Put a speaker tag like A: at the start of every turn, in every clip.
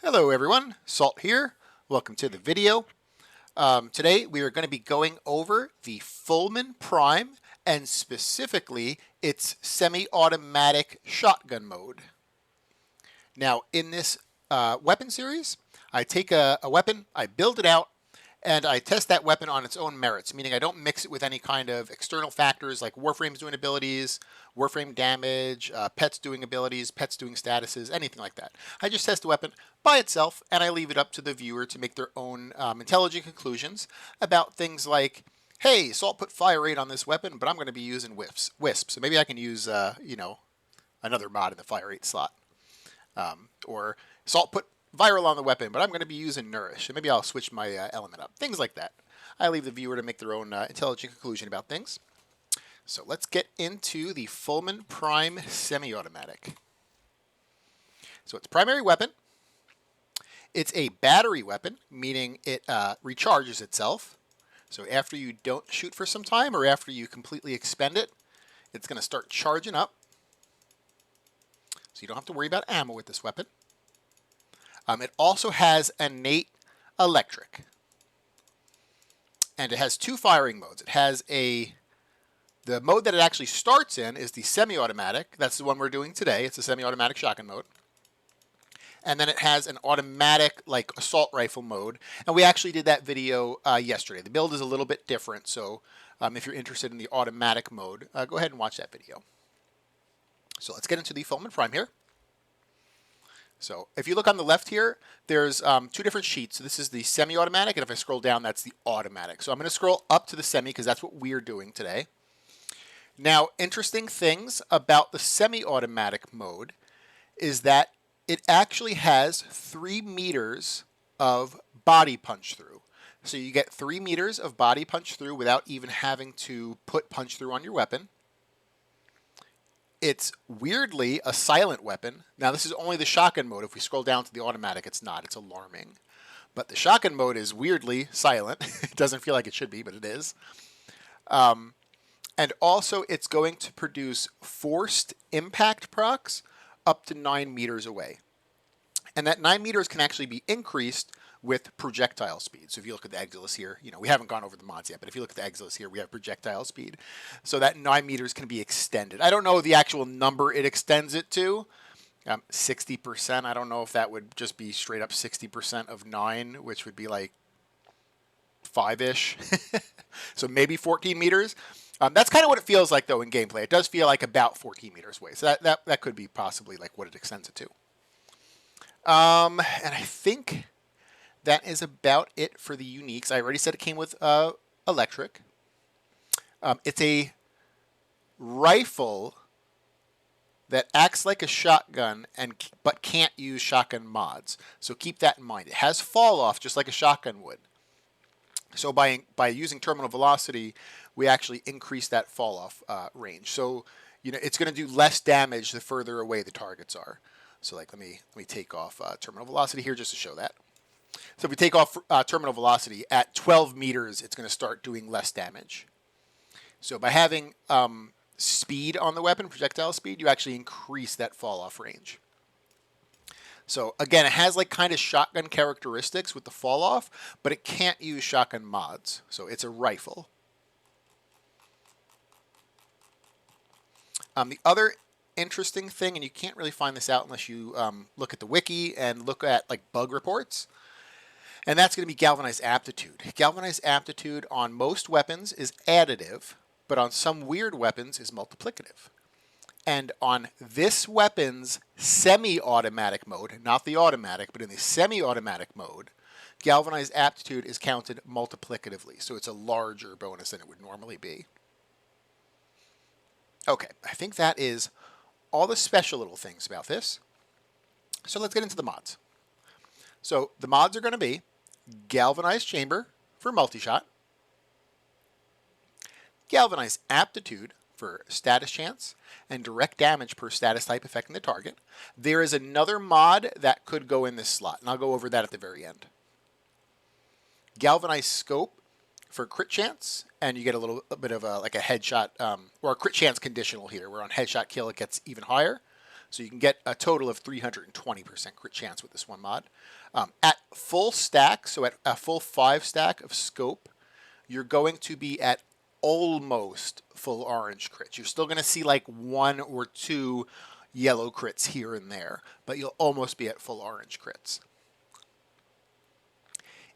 A: Hello everyone, Salt here. Welcome to the video. Today we are going to be going over the Fulmin Prime and specifically its semi-automatic shotgun mode. Now in this weapon series, I take a weapon, I build it out, and I test that weapon on its own merits, meaning I don't mix it with any kind of external factors like Warframe's doing abilities, Warframe damage, pets doing abilities, pets doing statuses, anything like that. I just test the weapon by itself, and I leave it up to the viewer to make their own intelligent conclusions about things like, hey, Salt put fire rate on this weapon, but I'm going to be using wisp, so maybe I can use, another mod in the fire rate slot. Or Salt put viral on the weapon, but I'm going to be using Nourish, and maybe I'll switch my element up. Things like that. I leave the viewer to make their own intelligent conclusion about things. So let's get into the Fulmin Prime Semi-Automatic. So it's primary weapon. It's a battery weapon, meaning it recharges itself. So after you don't shoot for some time or after you completely expend it, it's going to start charging up. So you don't have to worry about ammo with this weapon. It also has innate electric. And it has two firing modes. It has the mode that it actually starts in is the semi-automatic. That's the one we're doing today. It's a semi-automatic shotgun mode. And then it has an automatic, like, assault rifle mode. And we actually did that video yesterday. The build is a little bit different, so if you're interested in the automatic mode, go ahead and watch that video. So let's get into the Fulmin Prime here. So if you look on the left here, there's two different sheets. So this is the semi-automatic, and if I scroll down, that's the automatic. So I'm going to scroll up to the semi because that's what we're doing today. Now, interesting things about the semi-automatic mode is that it actually has 3 meters of body punch through. So you get 3 meters of body punch through without even having to put punch through on your weapon. It's weirdly a silent weapon. Now this is only the shotgun mode. If we scroll down to the automatic, it's not. It's alarming. But the shotgun mode is weirdly silent. It doesn't feel like it should be, but it is. And also it's going to produce forced impact procs up to 9 meters away. And that 9 meters can actually be increased with projectile speed. So if you look at the Exilis here, we haven't gone over the mods yet, but if you look at the Exilis here, we have projectile speed. So that 9 meters can be extended. I don't know the actual number it extends it to. 60%. I don't know if that would just be straight up 60% of 9, which would be like 5-ish. So maybe 14 meters. That's kind of what it feels like, though, in gameplay. It does feel like about 14 meters away. So that could be possibly like what it extends it to. And I think that is about it for the uniques. I already said it came with electric. It's a rifle that acts like a shotgun but can't use shotgun mods. So keep that in mind. It has fall off just like a shotgun would. So by using terminal velocity, we actually increase that fall off range. So it's going to do less damage the further away the targets are. So like let me take off terminal velocity here just to show that. So if we take off terminal velocity at 12 meters, it's going to start doing less damage. So by having speed on the weapon, projectile speed, you actually increase that fall off range. So again, it has like kind of shotgun characteristics with the fall off, but it can't use shotgun mods. So it's a rifle. The other interesting thing, and you can't really find this out unless you look at the wiki and look at like bug reports, and that's going to be galvanized aptitude. Galvanized aptitude on most weapons is additive, but on some weird weapons is multiplicative. And on this weapon's semi-automatic mode, not the automatic, but in the semi-automatic mode, galvanized aptitude is counted multiplicatively. So it's a larger bonus than it would normally be. Okay, I think that is all the special little things about this. So let's get into the mods. So the mods are going to be galvanized chamber for multi-shot, galvanized aptitude for status chance, and direct damage per status type affecting the target. There is another mod that could go in this slot, and I'll go over that at the very end. Galvanized scope for crit chance, and you get a little bit of like a headshot or a crit chance conditional here, where on headshot kill it gets even higher. So you can get a total of 320% crit chance with this one mod. At full stack, so at a full 5 stack of scope, you're going to be at almost full orange crits. You're still going to see like 1 or 2 yellow crits here and there, but you'll almost be at full orange crits.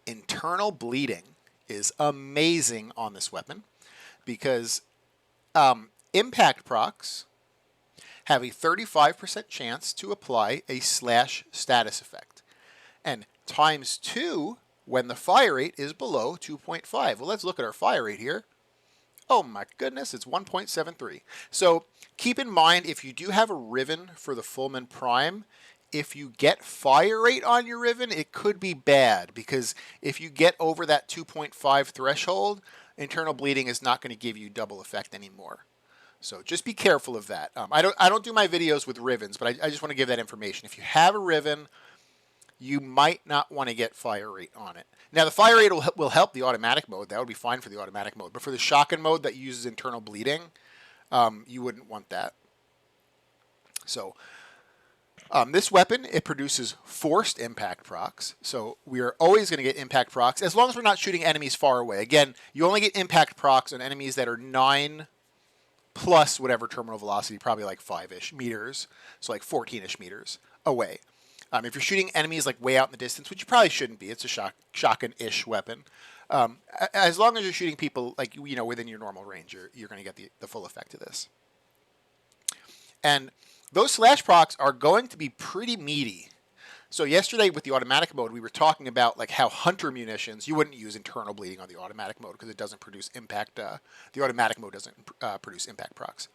A: Internal bleeding is amazing on this weapon because impact procs have a 35% chance to apply a slash status effect, and times 2 when the fire rate is below 2.5. Well, let's look at our fire rate here. Oh my goodness, it's 1.73. So keep in mind, if you do have a Riven for the Fulmin Prime, if you get fire rate on your Riven, it could be bad, because if you get over that 2.5 threshold, internal bleeding is not going to give you double effect anymore. So just be careful of that. I don't do my videos with Rivens, but I just want to give that information. If you have a Riven, you might not want to get fire rate on it. Now, the fire rate will help the automatic mode. That would be fine for the automatic mode. But for the shotgun mode that uses internal bleeding, you wouldn't want that. So this weapon, it produces forced impact procs. So we are always going to get impact procs as long as we're not shooting enemies far away. Again, you only get impact procs on enemies that are 9 plus whatever terminal velocity, probably like 5-ish meters. So like 14-ish meters away. If you're shooting enemies like way out in the distance, which you probably shouldn't be, it's a shotgun-ish weapon. As long as you're shooting people like within your normal range, you're going to get the full effect of this. And those slash procs are going to be pretty meaty. So yesterday with the automatic mode, we were talking about like how hunter munitions, you wouldn't use internal bleeding on the automatic mode because it doesn't produce impact. The automatic mode doesn't produce impact procs.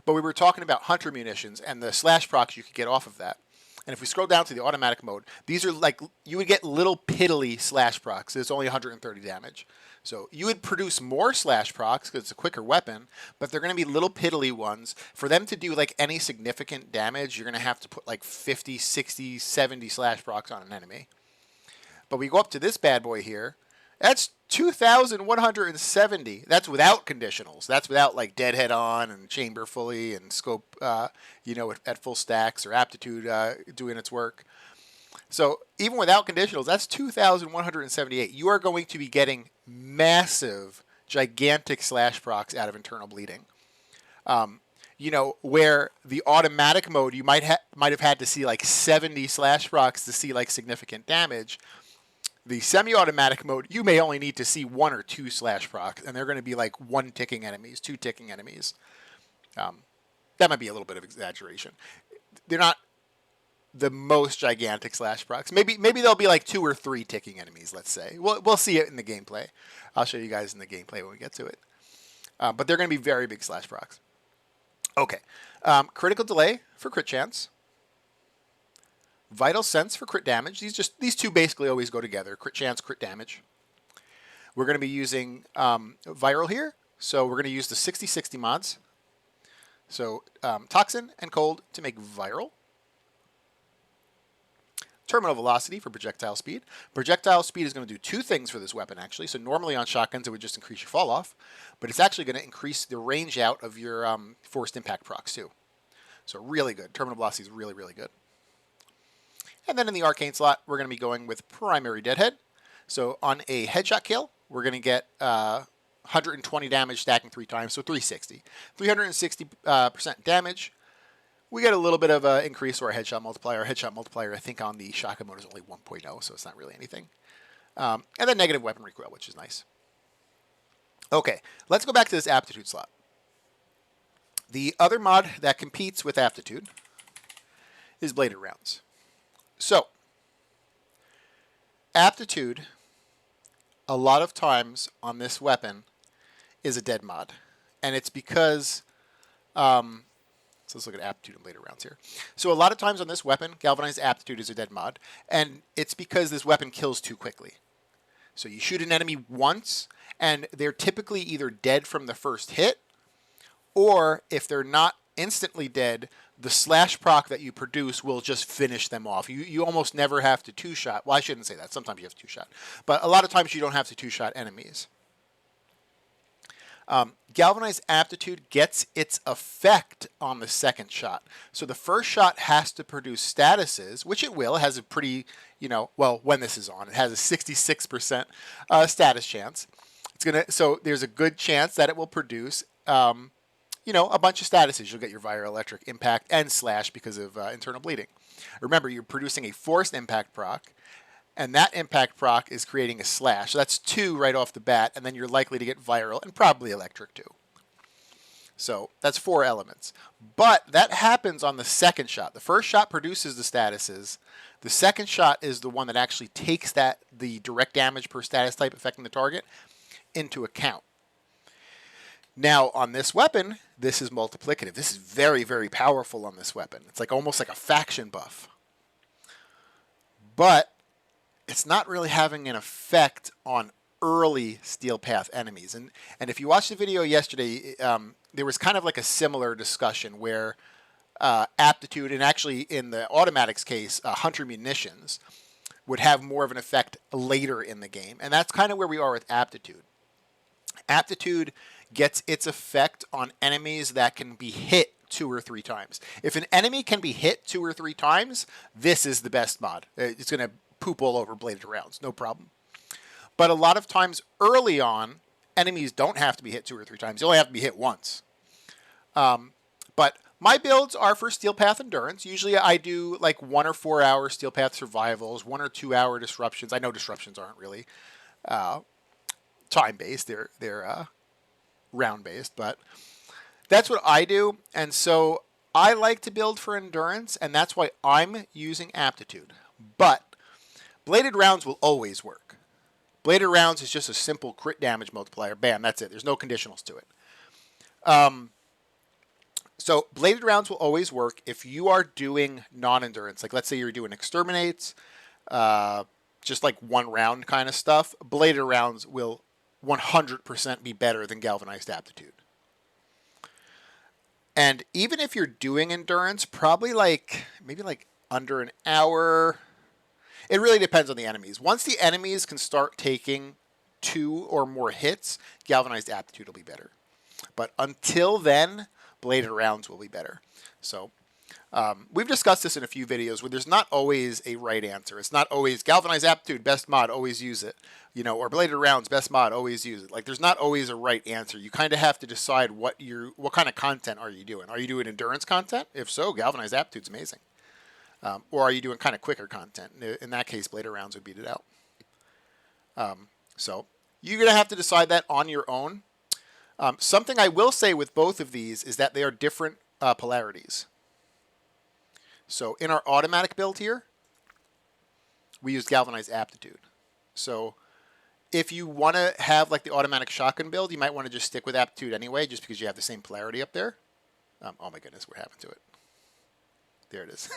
A: But we were talking about hunter munitions and the slash procs you could get off of that. And if we scroll down to the automatic mode, these are like, you would get little piddly slash procs. It's only 130 damage. So you would produce more slash procs because it's a quicker weapon, but they're going to be little piddly ones. For them to do like any significant damage, you're going to have to put like 50, 60, 70 slash procs on an enemy. But we go up to this bad boy here. That's 2,170. That's without conditionals. That's without like deadhead on and chamber fully and scope, at full stacks or aptitude doing its work. So even without conditionals, that's 2,178. You are going to be getting massive, gigantic slash procs out of internal bleeding. Where the automatic mode, you might have had to see like 70 slash procs to see like significant damage. The semi-automatic mode, you may only need to see 1 or 2 slash procs, and they're going to be like 1 ticking enemies, 2 ticking enemies. That might be a little bit of exaggeration. They're not the most gigantic slash procs. Maybe they'll be like 2 or 3 ticking enemies, let's say. We'll see it in the gameplay. I'll show you guys in the gameplay when we get to it. But they're going to be very big slash procs. Okay. Critical delay for crit chance. Vital sense for crit damage. These two basically always go together. Crit chance, crit damage. We're going to be using viral here. So we're going to use the 60/60 mods. So toxin and cold to make viral. Terminal velocity for projectile speed. Projectile speed is going to do 2 things for this weapon, actually. So normally on shotguns, it would just increase your fall off. But it's actually going to increase the range out of your forced impact procs, too. So really good. Terminal velocity is really, really good. And then in the arcane slot, we're going to be going with primary deadhead. So on a headshot kill, we're going to get 120 damage stacking 3 times, so 360. 360% damage. We get a little bit of an increase to our headshot multiplier. Our headshot multiplier, I think, on the shotgun mode is only 1.0, so it's not really anything. And then negative weapon recoil, which is nice. Okay, let's go back to this aptitude slot. The other mod that competes with aptitude is bladed rounds. So, aptitude, a lot of times on this weapon, is a dead mod. And it's because, so let's look at aptitude and bladed rounds here. So a lot of times on this weapon, galvanized aptitude is a dead mod. And it's because this weapon kills too quickly. So you shoot an enemy once, and they're typically either dead from the first hit, or if they're not instantly dead, the slash proc that you produce will just finish them off. You almost never have to 2-shot. Well, I shouldn't say that. Sometimes you have to 2-shot. But a lot of times you don't have to 2-shot enemies. Galvanized Aptitude gets its effect on the second shot. So the first shot has to produce statuses, which it will. It has a pretty, well, when this is on, it has a 66% status chance. So there's a good chance that it will produce, a bunch of statuses. You'll get your Viral Electric Impact and Slash because of internal bleeding. Remember, you're producing a Forced Impact proc, and that impact proc is creating a slash. So that's 2 right off the bat, and then you're likely to get viral and probably electric too. So that's 4 elements. But that happens on the second shot. The first shot produces the statuses. The second shot is the one that actually takes the direct damage per status type affecting the target into account. Now on this weapon, this is multiplicative. This is very, very powerful on this weapon. It's almost like a faction buff. But it's not really having an effect on early Steel Path enemies. And if you watched the video yesterday, there was kind of like a similar discussion where Aptitude, and actually in the automatics case, Hunter Munitions, would have more of an effect later in the game. And that's kind of where we are with Aptitude. Aptitude gets its effect on enemies that can be hit 2 or 3 times. If an enemy can be hit 2 or 3 times, this is the best mod. It's going to poop all over bladed rounds, no problem. But a lot of times early on, enemies don't have to be hit 2 or 3 times. They only have to be hit once. But my builds are for Steel Path Endurance. Usually I do 1 or 4 hour Steel Path Survivals, 1 or 2 hour Disruptions. I know Disruptions aren't really time-based. They're round-based, but that's what I do. And so I like to build for Endurance, and that's why I'm using Aptitude. But bladed rounds will always work. Bladed rounds is just a simple crit damage multiplier. Bam, that's it. There's no conditionals to it. So bladed rounds will always work if you are doing non-endurance. Let's say you're doing exterminates, just 1 round kind of stuff. Bladed rounds will 100% be better than Galvanized Aptitude. And even if you're doing endurance, probably maybe under an hour. It really depends on the enemies. Once the enemies can start taking 2 or more hits, Galvanized Aptitude will be better. But until then, bladed rounds will be better. So we've discussed this in a few videos where there's not always a right answer. It's not always Galvanized Aptitude, best mod, always use it. Or bladed rounds, best mod, always use it. There's not always a right answer. You kind of have to decide what kind of content are you doing. Are you doing endurance content? If so, Galvanized Aptitude's amazing. Or are you doing kind of quicker content? In that case, bladed rounds would beat it out. So you're going to have to decide that on your own. Something I will say with both of these is that they are different polarities. So in our automatic build here, we use Galvanized Aptitude. So if you want to have the automatic shotgun build, you might want to just stick with Aptitude anyway, just because you have the same polarity up there. Oh my goodness, what happened to it? There it is.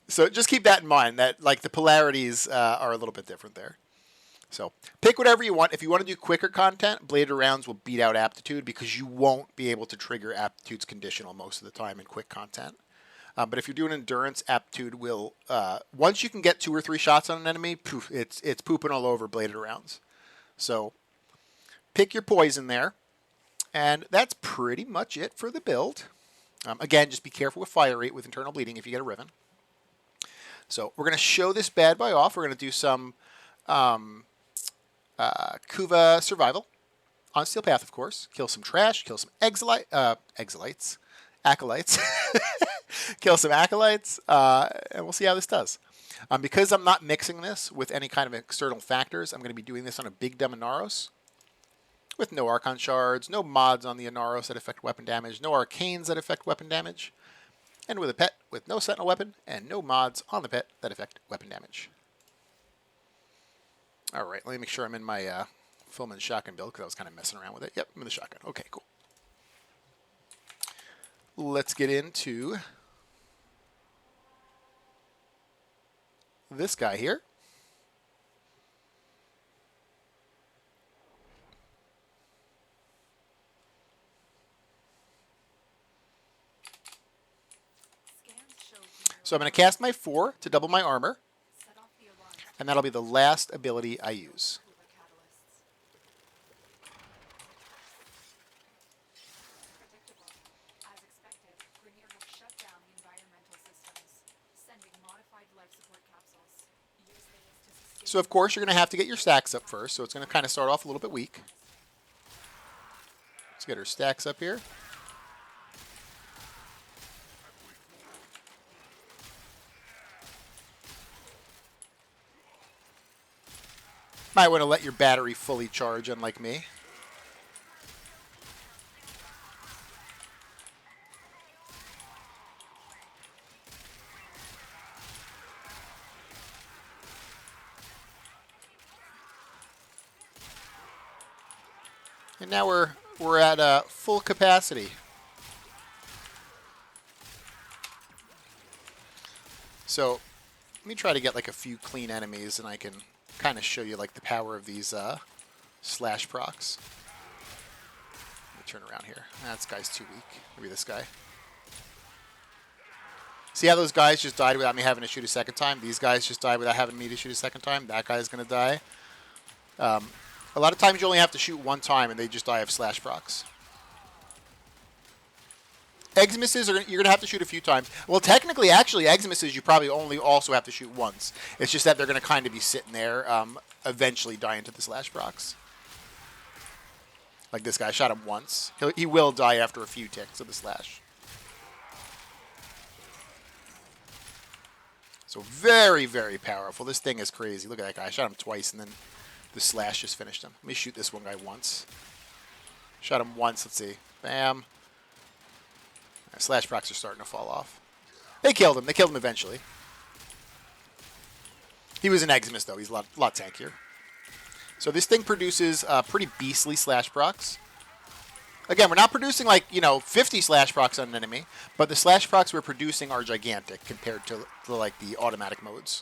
A: So just keep that in mind, that the polarities are a little bit different there. So pick whatever you want. If you want to do quicker content, bladed rounds will beat out Aptitude because you won't be able to trigger Aptitude's conditional most of the time in quick content. But if you're doing endurance, Aptitude will, once you can get 2 or 3 shots on an enemy, poof, it's pooping all over bladed rounds. So pick your poison there. And that's pretty much it for the build. Again, just be careful with fire rate with internal bleeding if you get a Riven. So we're going to show this bad boy off. We're going to do some kuva survival on Steel Path, of course. Kill some trash, kill some acolytes. Kill some acolytes, and we'll see how this does. Because I'm not mixing this with any kind of external factors, I'm going to be doing this on a big dumb Inaros with no Archon shards, no mods on the Inaros that affect weapon damage, no arcanes that affect weapon damage, and with a pet with no sentinel weapon and no mods on the pet that affect weapon damage. All right, let me make sure I'm in my Fulmin shotgun build because I was kind of messing around with it. Yep, I'm in the shotgun. Okay, cool. Let's get into this guy here. So I'm going to cast my 4 to double my armor, and that'll be the last ability I use. So of course you're going to have to get your stacks up first. So it's going to kind of start off a little bit weak. Let's get our stacks up here. Might want to let your battery fully charge, unlike me. And now we're at full capacity. So let me try to get like a few clean enemies, and I can kind of show you like the power of these slash procs. Let me turn around here. This guy's too weak. Maybe this guy. See how those guys just died without me having to shoot a second time? These guys just died without having me to shoot a second time. That guy's going to die. A lot of times you only have to shoot one time, and they just die of slash procs. Eximuses, you're going to have to shoot a few times. Well, technically, actually, Eximuses you probably only also have to shoot once. It's just that they're going to kind of be sitting there, eventually dying to the slash procs. Like this guy, I shot him once. He will die after a few ticks of the slash. So very, very powerful. This thing is crazy. Look at that guy. I shot him twice, and then the slash just finished him. Let me shoot this one guy once. Shot him once. Let's see. Bam. Slash procs are starting to fall off. They killed him. They killed him eventually. He was an Eximus, though. He's a lot tankier. So this thing produces pretty beastly slash procs. Again, we're not producing like, 50 slash procs on an enemy, but the slash procs we're producing are gigantic compared to like the automatic modes.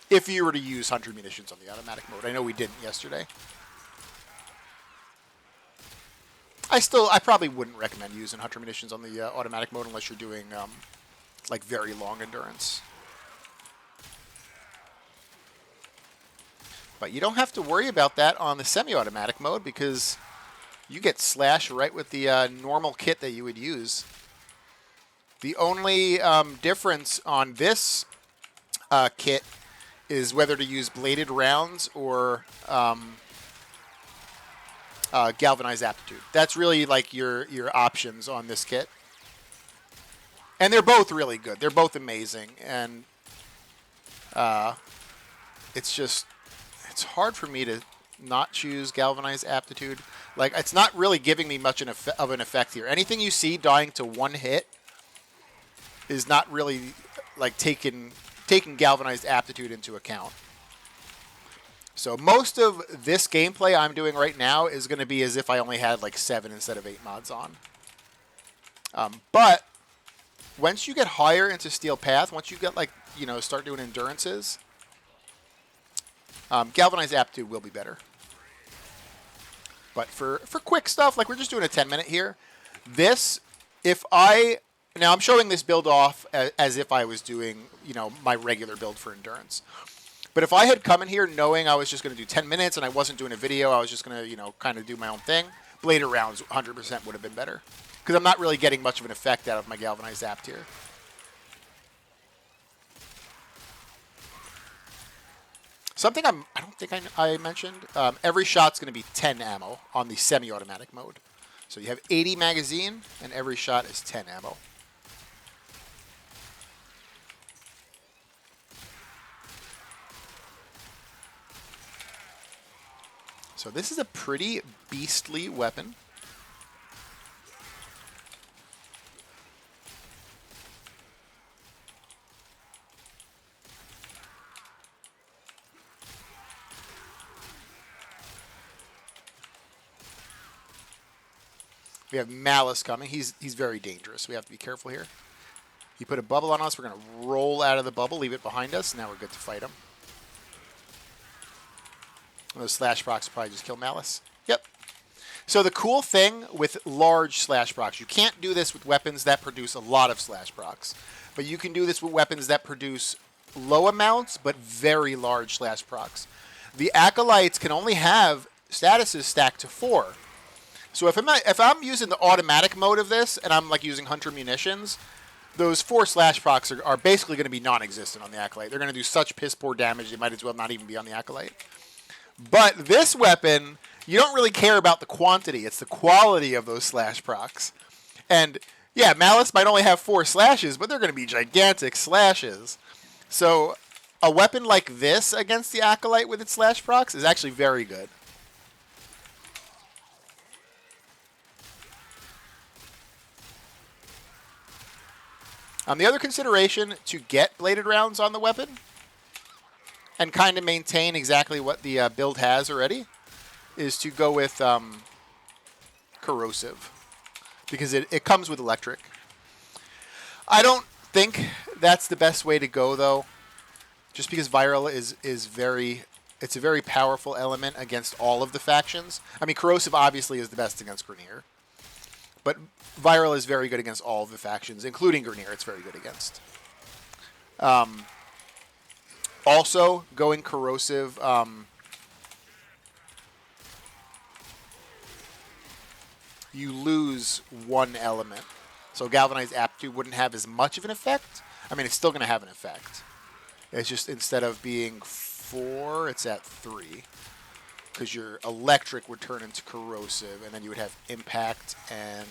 A: If you were to use 100 munitions on the automatic mode. I know we didn't yesterday. I probably wouldn't recommend using 100 munitions on the automatic mode unless you're doing like very long endurance. But you don't have to worry about that on the semi-automatic mode because you get slash right with the normal kit that you would use. The only difference on this kit is whether to use bladed rounds or galvanized aptitude. That's really like your options on this kit. And they're both really good. They're both amazing. And it's hard for me to not choose galvanized aptitude. Like, it's not really giving me much of an effect here. Anything you see dying to one hit is not really like taking galvanized aptitude into account. So most of this gameplay I'm doing right now is going to be as if I only had like 7 instead of 8 mods on. But once you get higher into Steel Path, once you get like, start doing endurances, galvanized aptitude will be better. But for quick stuff, like we're just doing a 10-minute here, now I'm showing this build off as if I was doing, my regular build for endurance. But if I had come in here knowing I was just going to do 10 minutes and I wasn't doing a video, I was just going to, kind of do my own thing, bladed rounds 100% would have been better. Because I'm not really getting much of an effect out of my galvanized apt here. Something I don't think I mentioned, every shot's going to be 10 ammo on the semi-automatic mode. So you have 80 magazine, and every shot is 10 ammo. So this is a pretty beastly weapon. We have Malice coming. He's very dangerous. We have to be careful here. He put a bubble on us. We're going to roll out of the bubble, leave it behind us. Now we're good to fight him. Those slash procs will probably just kill Malice. Yep. So the cool thing with large slash procs, you can't do this with weapons that produce a lot of slash procs. But you can do this with weapons that produce low amounts but very large slash procs. The Acolytes can only have statuses stacked to 4. So if I'm using the automatic mode of this and I'm like using 100 munitions, those 4 slash procs are basically going to be non-existent on the Acolyte. They're going to do such piss poor damage, they might as well not even be on the Acolyte. But this weapon, you don't really care about the quantity. It's the quality of those slash procs. And yeah, Malice might only have 4 slashes, but they're going to be gigantic slashes. So a weapon like this against the Acolyte with its slash procs is actually very good. The other consideration to get bladed rounds on the weapon and kind of maintain exactly what the build has already is to go with corrosive, because it comes with electric. I don't think that's the best way to go, though, just because viral is it's a very powerful element against all of the factions. I mean, corrosive obviously is the best against Grineer, but viral is very good against all of the factions, including Grineer. It's very good against. Also, going corrosive, you lose 1 element. So galvanized aptitude wouldn't have as much of an effect. I mean, it's still going to have an effect. It's just instead of being 4, it's at 3. Because your electric would turn into corrosive, and then you would have impact and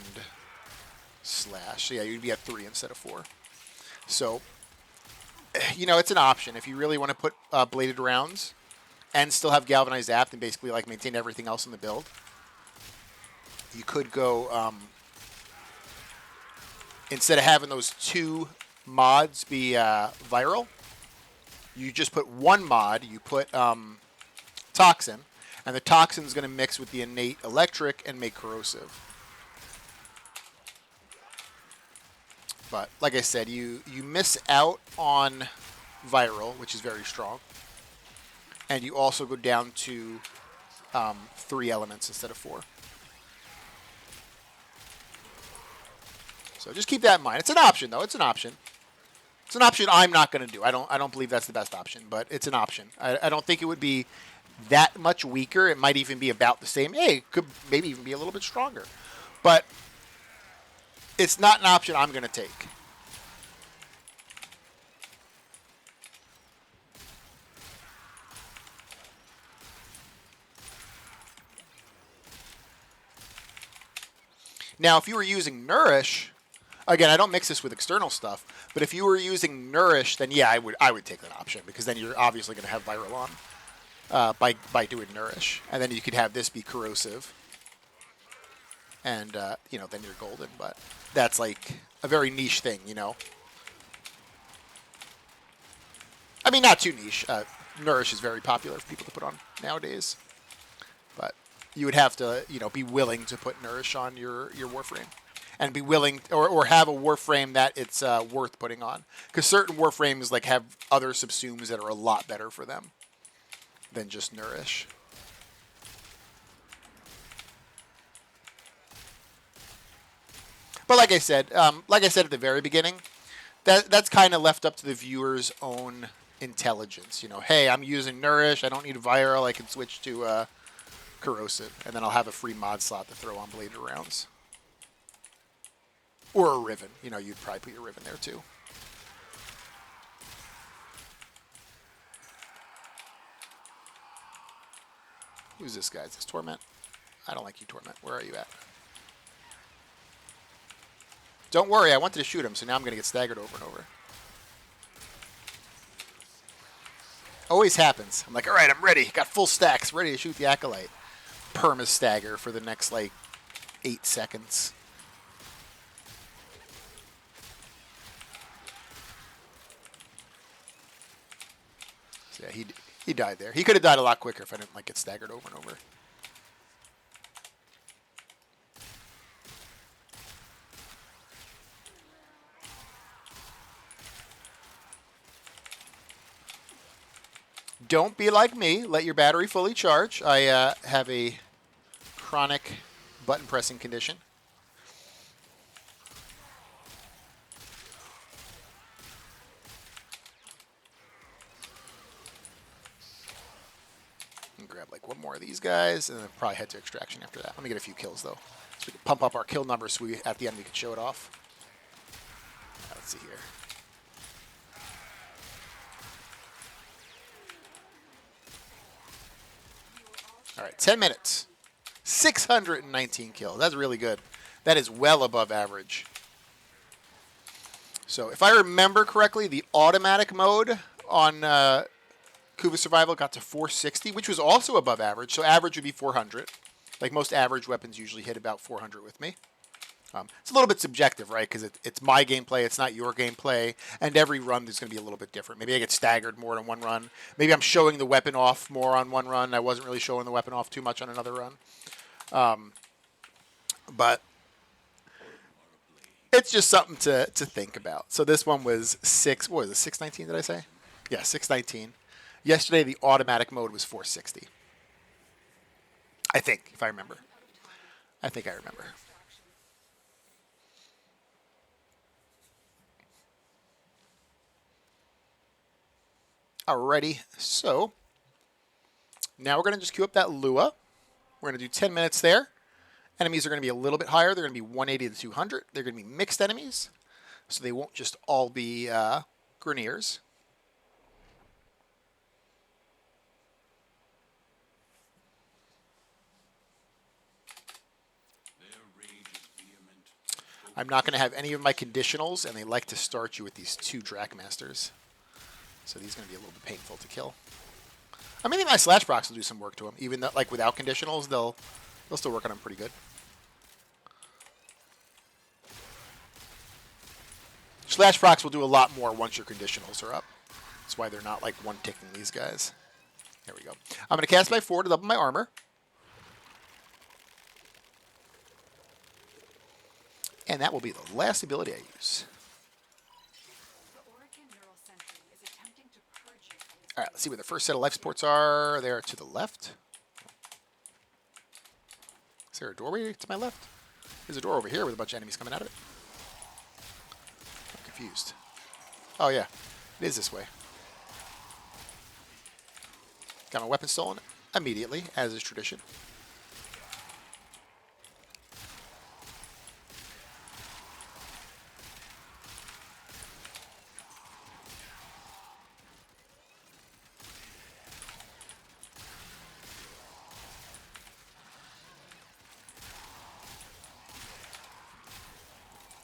A: slash. So yeah, you'd be at 3 instead of 4. So, you know, it's an option. If you really want to put bladed rounds and still have galvanized apt and basically like maintain everything else in the build, you could go, instead of having those 2 mods be viral, you just put 1 mod, you put toxin, and the toxin is going to mix with the innate electric and make corrosive. But like I said, you miss out on viral, which is very strong, and you also go down to 3 elements instead of 4. So just keep that in mind. It's an option, though. It's an option. It's an option I'm not going to do. I don't believe that's the best option, but it's an option. I don't think it would be that much weaker. It might even be about the same. Hey, it could maybe even be a little bit stronger. But it's not an option I'm going to take. Now, if you were using Nourish, again, I don't mix this with external stuff, but if you were using Nourish, then yeah, I would take that option, because then you're obviously going to have viral on by doing Nourish, and then you could have this be corrosive, and you know, then you're golden. But that's like a very niche thing, you know. I mean, not too niche. Nourish is very popular for people to put on nowadays, but you would have to, you know, be willing to put Nourish on your Warframe, and be willing, or have a Warframe that it's worth putting on, because certain Warframes like have other subsumes that are a lot better for them than just Nourish. But like I said at the very beginning, that's kind of left up to the viewer's own intelligence. You know, hey, I'm using Nourish. I don't need viral. I can switch to corrosive, and then I'll have a free mod slot to throw on bladed rounds. Or a Riven. You know, you'd probably put your Riven there too. Who's this guy? Is this Torment? I don't like you, Torment. Where are you at? Don't worry, I wanted to shoot him, so now I'm going to get staggered over and over. Always happens. I'm like, all right, I'm ready. Got full stacks, ready to shoot the Acolyte. Perma stagger for the next, like, 8 seconds. So yeah, he died there. He could have died a lot quicker if I didn't, like, get staggered over and over. Don't be like me. Let your battery fully charge. I have a chronic button pressing condition. And grab like one more of these guys, and then probably head to extraction after that. Let me get a few kills though, so we can pump up our kill numbers. So at the end we can show it off. Let's see here. All right, 10 minutes. 619 kills. That's really good. That is well above average. So if I remember correctly, the automatic mode on Kuva Survival got to 460, which was also above average. So average would be 400. Like most average weapons usually hit about 400 with me. It's a little bit subjective, right? Because it's my gameplay, it's not your gameplay, and every run is going to be a little bit different. Maybe I get staggered more on one run. Maybe I'm showing the weapon off more on one run. I wasn't really showing the weapon off too much on another run. But it's just something to think about. So this one was 619, did I say? Yeah, 619. Yesterday, the automatic mode was 460. I think, if I remember. I think I remember. Alrighty, so now we're going to just queue up that Lua. We're going to do 10 minutes there. Enemies are going to be a little bit higher. They're going to be 180 to 200. They're going to be mixed enemies, so they won't just all be Grineers. I'm not going to have any of my conditionals, and they like to start you with these 2 Dracmasters. So these are going to be a little bit painful to kill. I mean, I think my slash procs will do some work to them. Even though, like without conditionals, they'll still work on them pretty good. Slash procs will do a lot more once your conditionals are up. That's why they're not like one-ticking these guys. There we go. I'm going to cast my 4 to double my armor. And that will be the last ability I use. All right, let's see where the first set of life supports are. They're to the left. Is there a doorway to my left? There's a door over here with a bunch of enemies coming out of it. I'm confused. Oh, yeah. It is this way. Got my weapon stolen immediately, as is tradition.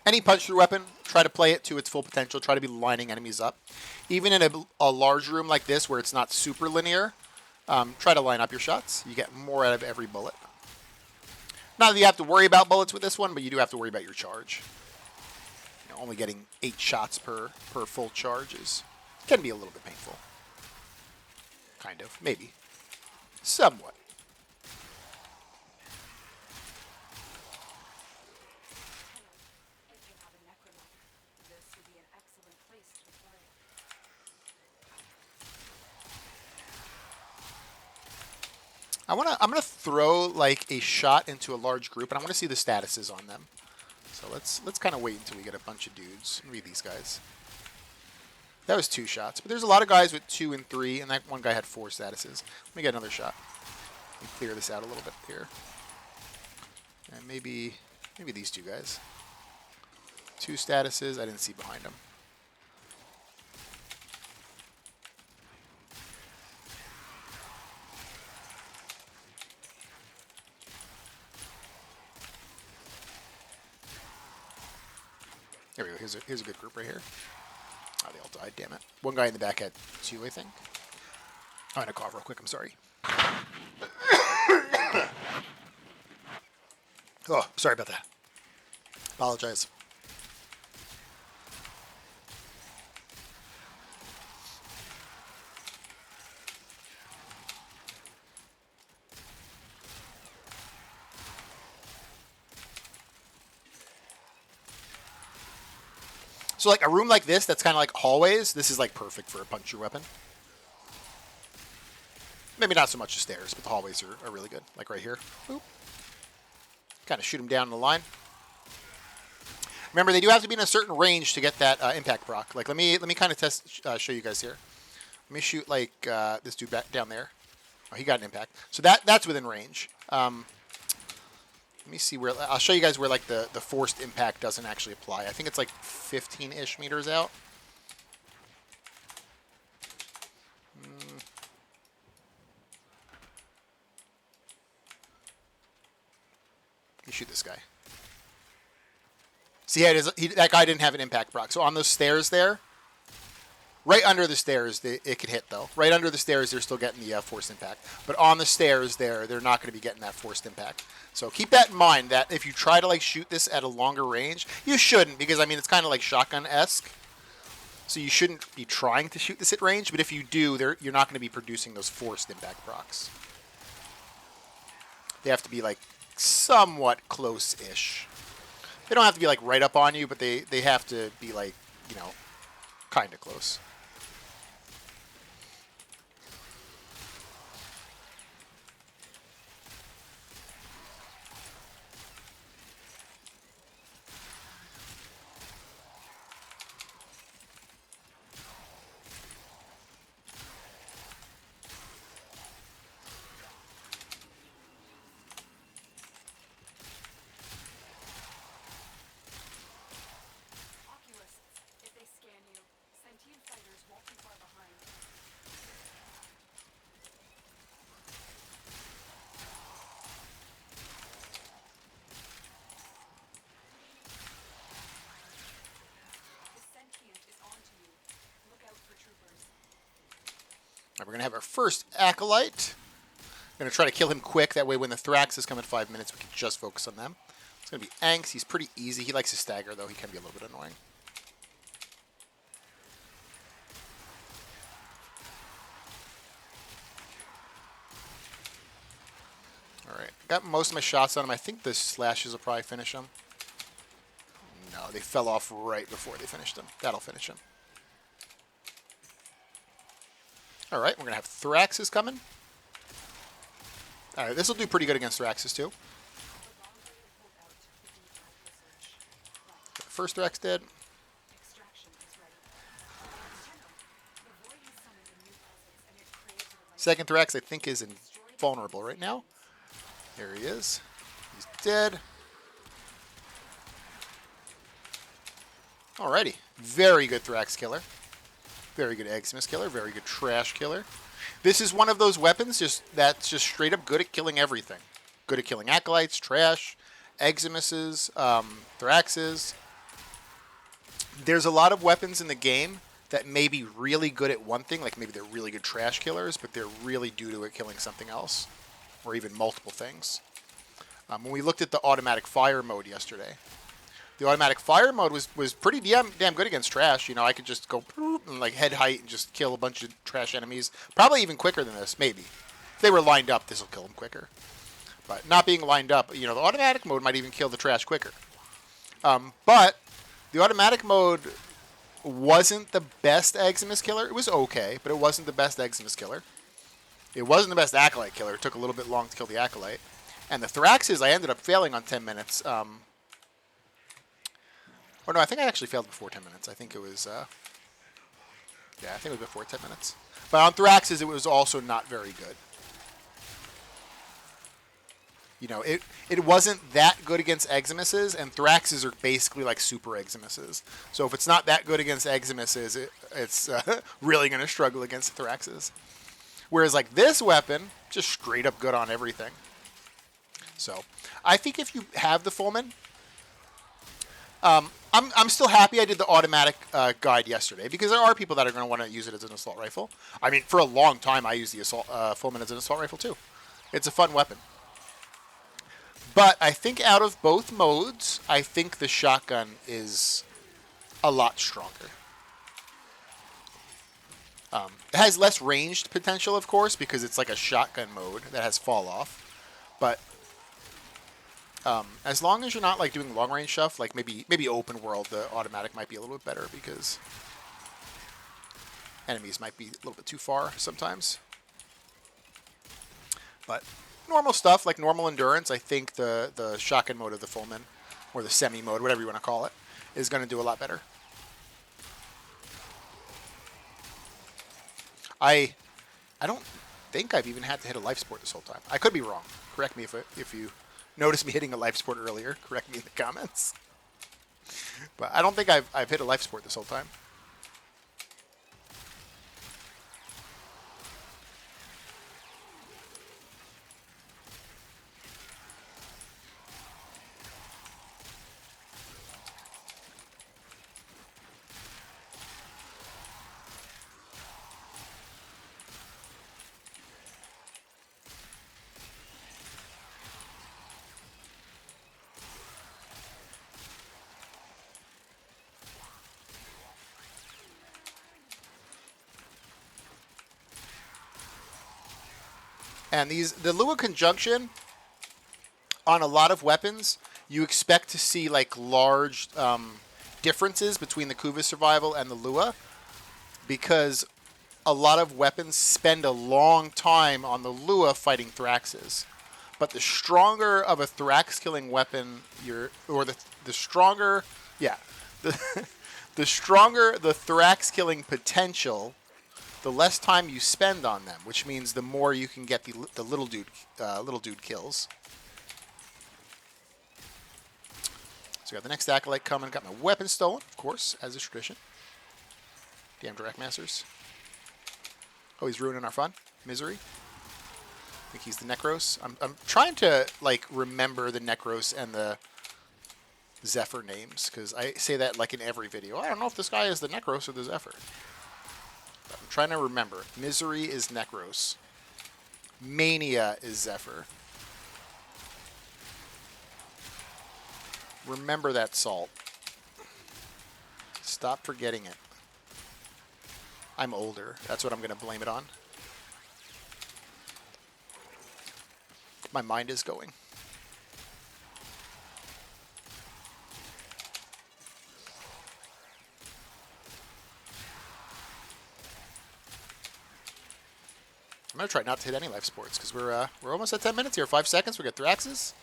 A: Any punch-through weapon, try to play it to its full potential. Try to be lining enemies up. Even in a large room like this where it's not super linear, try to line up your shots. You get more out of every bullet. Not that you have to worry about bullets with this one, but you do have to worry about your charge. You know, only getting 8 shots per full charge can be a little bit painful. Kind of. Maybe. Somewhat. I'm gonna throw like a shot into a large group, and I want to see the statuses on them. So let's kind of wait until we get a bunch of dudes. Read these guys. That was 2 shots, but there's a lot of guys with 2 and 3, and that one guy had 4 statuses. Let me get another shot. Let me clear this out a little bit here, and maybe these 2 guys. 2 statuses. I didn't see behind them. There we go. Here's a good group right here. Oh, they all died. Damn it. One guy in the back had 2, I think. I'm gonna cough real quick. I'm sorry. Oh, sorry about that. Apologize. So like a room like this, that's kind of like hallways, this is like perfect for a punch-through weapon. Maybe not so much the stairs, but the hallways are really good. Like right here. Boop. Kind of shoot them down the line. Remember, they do have to be in a certain range to get that impact proc. Like let me kind of show you guys here. Let me shoot like this dude back down there. Oh, he got an impact. So that's within range. Let me see where, I'll show you guys where like the forced impact doesn't actually apply. I think it's like 15-ish meters out. You shoot this guy. See, that guy didn't have an impact proc. So on those stairs there, right under the stairs, it could hit though. Right under the stairs, they're still getting the forced impact. But on the stairs there, they're not going to be getting that forced impact. So keep that in mind, that if you try to like shoot this at a longer range, you shouldn't, because I mean it's kind of like shotgun-esque. So you shouldn't be trying to shoot this at range. But if you do, you're not going to be producing those forced impact procs. They have to be like somewhat close-ish. They don't have to be like right up on you, but they have to be like, you know, kind of close. We're going to have our first Acolyte. Going to try to kill him quick. That way when the Thraxes come in 5 minutes, we can just focus on them. It's going to be Anks. He's pretty easy. He likes to stagger, though. He can be a little bit annoying. All right. Got most of my shots on him. I think the slashes will probably finish him. No, they fell off right before they finished him. That'll finish him. All right, we're going to have Thraxes coming. All right, this will do pretty good against Thraxes, too. First Thrax dead. Second Thrax, I think, is invulnerable right now. There he is. He's dead. Alrighty. Very good Thrax killer. Very good Eximus killer. Very good Trash killer. This is one of those weapons that's just straight up good at killing everything. Good at killing Acolytes, Trash, Eximuses, Thraxes. There's a lot of weapons in the game that may be really good at one thing, like maybe they're really good Trash killers, but they're really due to it killing something else, or even multiple things. When we looked at the automatic fire mode yesterday, the automatic fire mode was pretty damn good against Trash. You know, I could just go and like head height and just kill a bunch of Trash enemies. Probably even quicker than this, maybe. If they were lined up, this will kill them quicker. But not being lined up, you know, the automatic mode might even kill the Trash quicker. But the automatic mode wasn't the best Eximus killer. It was okay, but it wasn't the best Eximus killer. It wasn't the best Acolyte killer. It took a little bit long to kill the Acolyte. And the Thraxes, I ended up failing on 10 minutes. Or no, I think I actually failed before 10 minutes. I think it was, yeah, I think it was before 10 minutes. But on Thraxes, it was also not very good. You know, it wasn't that good against Eximuses, and Thraxes are basically like super Eximuses. So if it's not that good against Eximuses, it's really going to struggle against Thraxes. Whereas like this weapon, just straight up good on everything. So I think if you have the Fulmin, I'm still happy I did the automatic guide yesterday, because there are people that are going to want to use it as an assault rifle. I mean, for a long time, I used the Fulmin as an assault rifle too. It's a fun weapon. But I think out of both modes, I think the shotgun is a lot stronger. It has less ranged potential, of course, because it's like a shotgun mode that has fall off. But as long as you're not like doing long range stuff, like maybe open world, the automatic might be a little bit better because enemies might be a little bit too far sometimes. But normal stuff, like normal endurance, I think the shotgun mode of the Fulmin, or the semi mode, whatever you want to call it, is going to do a lot better. I don't think I've even had to hit a life support this whole time. I could be wrong. Correct me if noticed me hitting a life support earlier, correct me in the comments. But I don't think I've hit a life support this whole time. And the Lua conjunction on a lot of weapons, you expect to see like large differences between the kuva survival and the Lua, because a lot of weapons spend a long time on the Lua fighting Thraxes. But the stronger of a Thrax killing weapon the stronger, yeah, the stronger the Thrax killing potential, the less time you spend on them, which means the more you can get the little dude kills. So we got the next acolyte coming. Got my weapon stolen, of course, as is tradition. Damn direct masters. Oh, he's ruining our fun. Misery. I think he's the Necros. I'm trying to like remember the Necros and the Zephyr names, because I say that like in every video. I don't know if this guy is the Necros or the Zephyr. I'm trying to remember. Misery is Necros. Mania is Zephyr. Remember that salt. Stop forgetting it. I'm older. That's what I'm going to blame it on. My mind is going. I'm going to try not to hit any life sports, because we're almost at 10 minutes here. 5 seconds. We got Thraxes.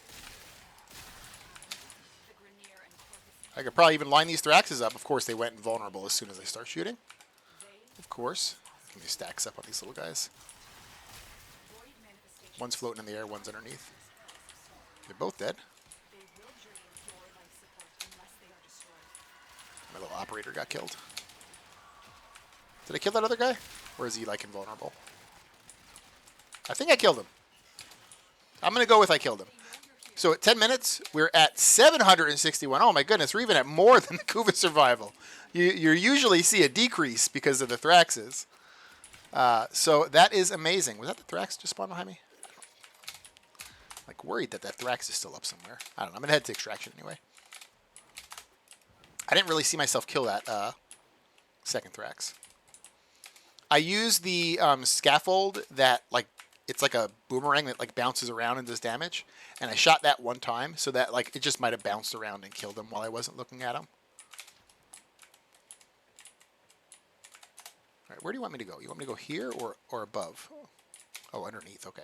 A: I could probably even line these Thraxes up. Of course, they went invulnerable as soon as I start shooting. Of course. Let me stacks up on these little guys. One's floating in the air, one's underneath. They're both dead. My little operator got killed. Did I kill that other guy? Or is he, like, invulnerable? I think I killed him. I'm going to go with I killed him. So at 10 minutes, we're at 761. Oh, my goodness. We're even at more than the kuva survival. You usually see a decrease because of the Thraxes. So that is amazing. Was that the Thrax just spawned behind me? Like, worried that Thrax is still up somewhere. I don't know. I'm going to head to extraction anyway. I didn't really see myself kill that second Thrax. I use the scaffold that, like, it's like a boomerang that, like, bounces around and does damage. And I shot that one time so that, like, it just might have bounced around and killed him while I wasn't looking at him. All right, where do you want me to go? You want me to go here or above? Oh, underneath. Okay.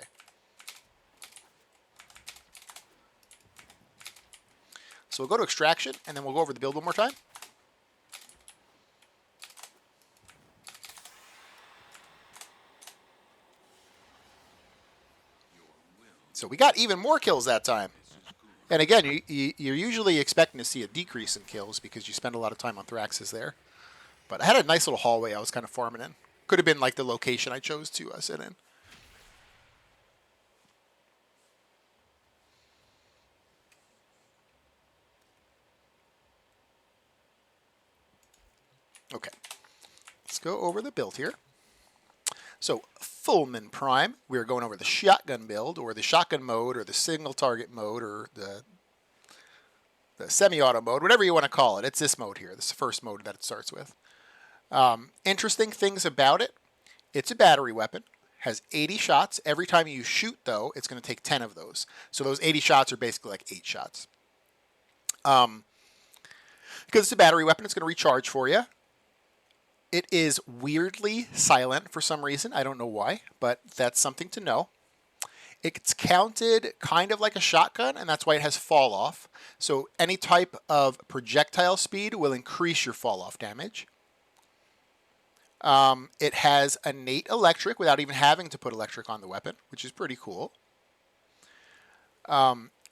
A: So we'll go to extraction, and then we'll go over the build one more time. So we got even more kills that time. And again, you're usually expecting to see a decrease in kills because you spend a lot of time on Thraxes there. But I had a nice little hallway I was kind of farming in. Could have been like the location I chose to sit in. Okay. Let's go over the build here. So Fulmin Prime, we're going over the shotgun build, or the shotgun mode, or the single target mode, or the semi-auto mode, whatever you want to call it. It's this mode here. This is the first mode that it starts with. Interesting things about it. It's a battery weapon. Has 80 shots. Every time you shoot, though, it's going to take 10 of those. So those 80 shots are basically like 8 shots. Because it's a battery weapon, it's going to recharge for you. It is weirdly silent for some reason. I don't know why, but that's something to know. It's counted kind of like a shotgun, and that's why it has fall off. So any type of projectile speed will increase your fall off damage. It has innate electric without even having to put electric on the weapon, which is pretty cool.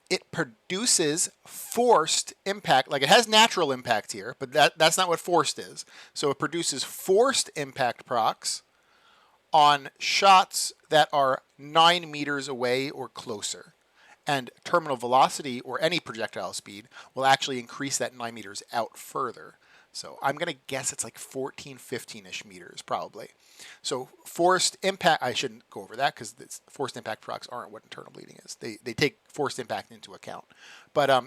A: it produces forced impact. Like it has natural impact here, but that's not what forced is. So it produces forced impact procs on shots that are 9 meters away or closer. And terminal velocity or any projectile speed will actually increase that 9 meters out further. So I'm going to guess it's like 14, 15-ish meters probably. So forced impact, I shouldn't go over that because forced impact procs aren't what internal bleeding is. They take forced impact into account. But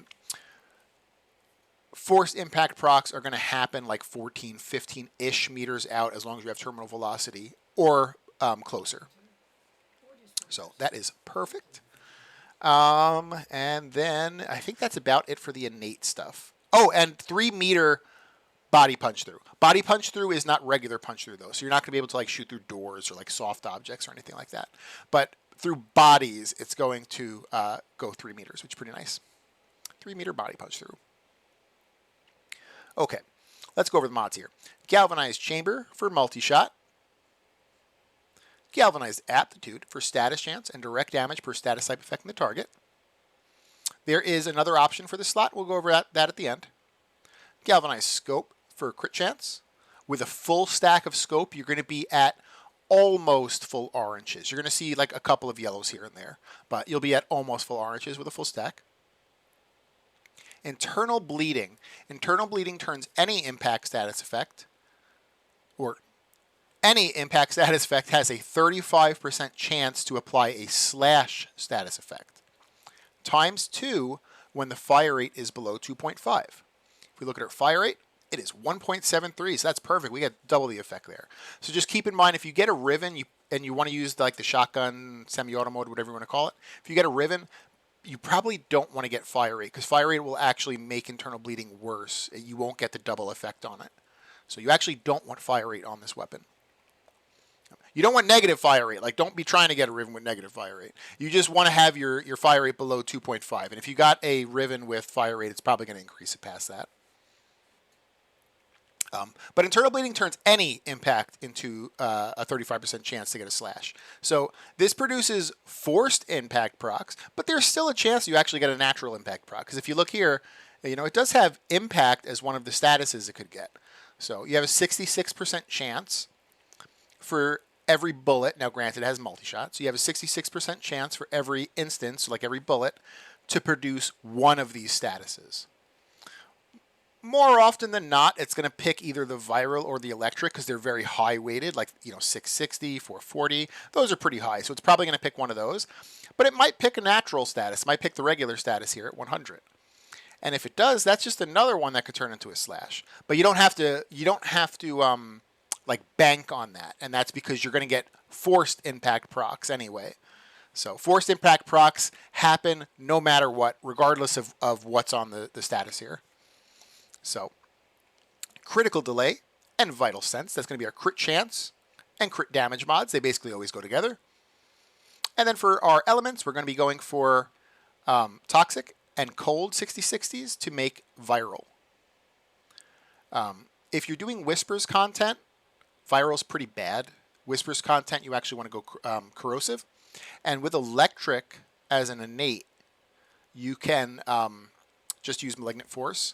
A: forced impact procs are going to happen like 14, 15-ish meters out as long as you have terminal velocity or closer. So that is perfect. And then I think that's about it for the innate stuff. Oh, and 3 meter body punch through. Body punch through is not regular punch through though. So you're not going to be able to like shoot through doors or like soft objects or anything like that. But through bodies, it's going to go 3 meters, which is pretty nice. 3 meter body punch through. Okay, let's go over the mods here. Galvanized chamber for multi-shot. Galvanized aptitude for status chance and direct damage per status type affecting the target. There is another option for the slot. We'll go over that at the end. Galvanized scope for crit chance. With a full stack of scope, you're going to be at almost full oranges. You're going to see like a couple of yellows here and there, but you'll be at almost full oranges with a full stack. Internal bleeding. Internal bleeding turns any impact status effect, or any impact status effect has a 35% chance to apply a slash status effect. Times 2 when the fire rate is below 2.5. If we look at our fire rate, it is 1.73, so that's perfect. We get double the effect there. So just keep in mind, if you get a Riven and you want to use like the shotgun, semi-auto mode, whatever you want to call it, if you get a Riven, you probably don't want to get fire rate because fire rate will actually make internal bleeding worse. You won't get the double effect on it. So you actually don't want fire rate on this weapon. You don't want negative fire rate. Like, don't be trying to get a Riven with negative fire rate. You just want to have your fire rate below 2.5. And if you got a Riven with fire rate, it's probably going to increase it past that. But internal bleeding turns any impact into a 35% chance to get a slash. So this produces forced impact procs, but there's still a chance you actually get a natural impact proc. Because if you look here, you know, it does have impact as one of the statuses it could get. So you have a 66% chance for every bullet. Now, granted, it has multi-shot. So you have a 66% chance for every instance, like every bullet, to produce one of these statuses. More often than not, it's going to pick either the viral or the electric because they're very high weighted, like, you know, 660, 440. Those are pretty high, so it's probably going to pick one of those. But it might pick a natural status. It might pick the regular status here at 100. And if it does, that's just another one that could turn into a slash. But you don't have to like bank on that, and that's because you're going to get forced impact procs anyway. So forced impact procs happen no matter what, regardless of what's on the status here. So critical delay and vital sense, that's going to be our crit chance and crit damage mods. They basically always go together. And then for our elements, we're going to be going for toxic and cold 60/60s to make viral. If you're doing whispers content, viral's pretty bad. Whispers content, you actually want to go corrosive. And with electric as an innate, you can just use malignant force.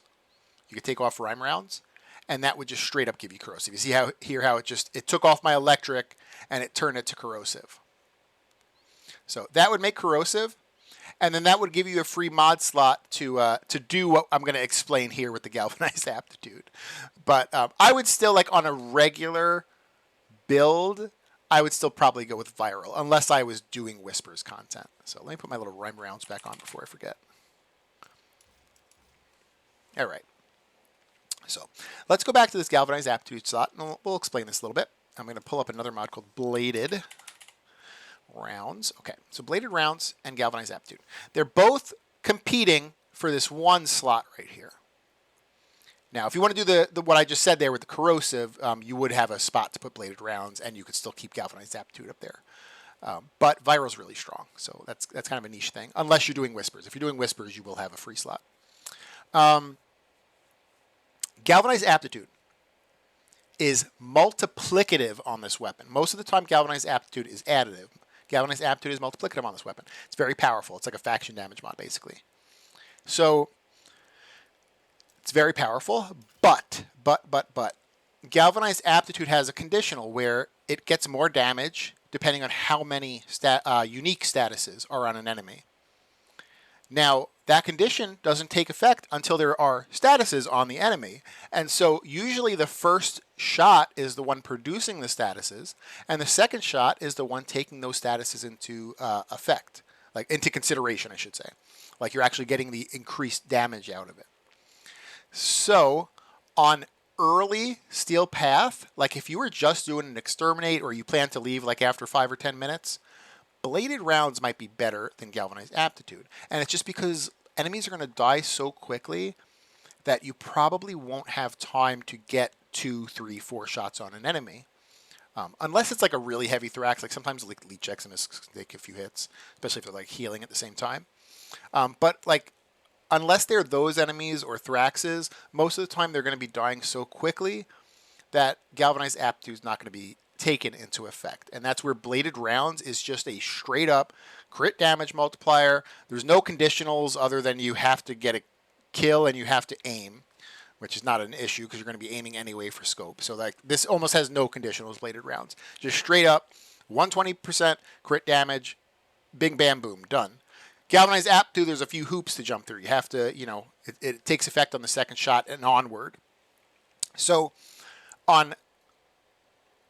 A: You could take off rhyme rounds, and that would just straight up give you corrosive. You see how it took off my electric and it turned it to corrosive. So that would make corrosive, and then that would give you a free mod slot to do what I'm going to explain here with the galvanized aptitude. But I would still, like on a regular build, I would still probably go with viral, unless I was doing whispers content. So let me put my little rhyme rounds back on before I forget. All right. So let's go back to this galvanized aptitude slot, and we'll explain this a little bit. I'm going to pull up another mod called bladed rounds. Okay, so bladed rounds and galvanized aptitude. They're both competing for this one slot right here. Now, if you want to do the what I just said there with the corrosive, you would have a spot to put bladed rounds, and you could still keep galvanized aptitude up there. But viral's really strong, so that's kind of a niche thing. Unless you're doing whispers. If you're doing whispers, you will have a free slot. Galvanized aptitude is multiplicative on this weapon. Most of the time, galvanized aptitude is additive. Galvanized aptitude is multiplicative on this weapon. It's very powerful. It's like a faction damage mod, basically. So it's very powerful, but. Galvanized Aptitude has a conditional where it gets more damage depending on how many unique statuses are on an enemy. Now, that condition doesn't take effect until there are statuses on the enemy. And so usually the first shot is the one producing the statuses, and the second shot is the one taking those statuses into effect, like into consideration, I should say. Like you're actually getting the increased damage out of it. So on early Steel Path, like if you were just doing an exterminate or you plan to leave like after 5 or 10 minutes, bladed rounds might be better than galvanized aptitude. And it's just because enemies are going to die so quickly that you probably won't have time to get 2, 3, 4 shots on an enemy. Unless it's like a really heavy Thrax, like sometimes like Leech Eximus take a few hits, especially if they're like healing at the same time. But like unless they're those enemies or Thraxes, most of the time they're going to be dying so quickly that galvanized aptitude is not going to be taken into effect. And that's where bladed rounds is just a straight up crit damage multiplier. There's no conditionals other than you have to get a kill and you have to aim, which is not an issue because you're going to be aiming anyway for scope. So like this almost has no conditionals, bladed rounds. Just straight up 120% crit damage, bing bam boom, done. Galvanized Aptitude, there's a few hoops to jump through. You have to, you know, it takes effect on the second shot and onward. So on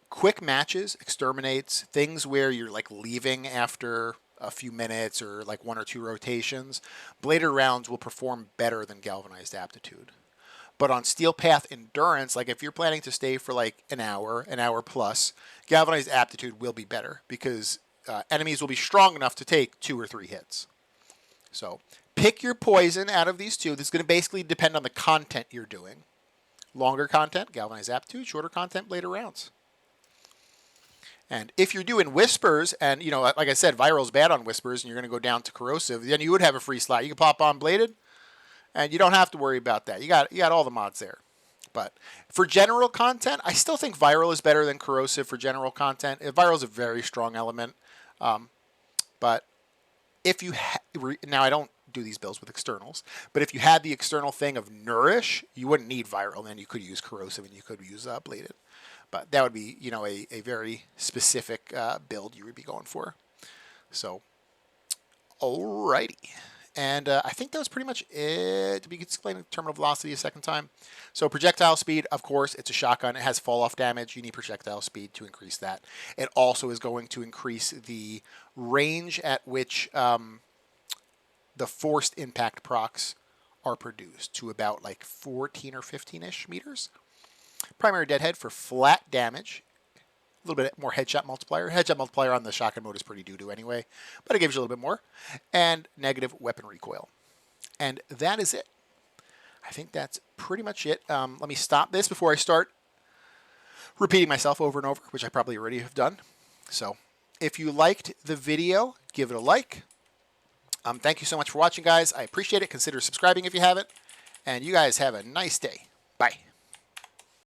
A: quick matches, exterminates, things where you're like leaving after a few minutes or like 1 or 2 rotations, bladed rounds will perform better than galvanized aptitude. But on Steel Path endurance, like if you're planning to stay for like an hour plus, galvanized aptitude will be better because enemies will be strong enough to take 2 or 3 hits. So pick your poison out of these two. This is going to basically depend on the content you're doing. Longer content, galvanized aptitude. Shorter content, bladed rounds. And if you're doing whispers, and you know, like I said, viral's bad on whispers, and you're going to go down to corrosive, then you would have a free slot. You can pop on bladed, and you don't have to worry about that. You got all the mods there. But for general content, I still think viral is better than corrosive for general content. Viral is a very strong element, but if you now I don't do these builds with externals, but if you had the external thing of nourish, you wouldn't need viral. Then you could use corrosive and you could use bladed. But that would be, you know, a very specific build you would be going for. So, alrighty. And I think that was pretty much it. Did we explain terminal velocity a second time? So projectile speed, of course, it's a shotgun. It has fall-off damage. You need projectile speed to increase that. It also is going to increase the range at which the forced impact procs are produced to about like 14 or 15-ish meters. Primary deadhead for flat damage. A little bit more headshot multiplier. Headshot multiplier on the shotgun mode is pretty doo-doo anyway, but it gives you a little bit more. And negative weapon recoil. And that is it. I think that's pretty much it. Let me stop this before I start repeating myself over and over, which I probably already have done. So if you liked the video, give it a like. Thank you so much for watching, guys. I appreciate it. Consider subscribing if you haven't. And you guys have a nice day. Bye.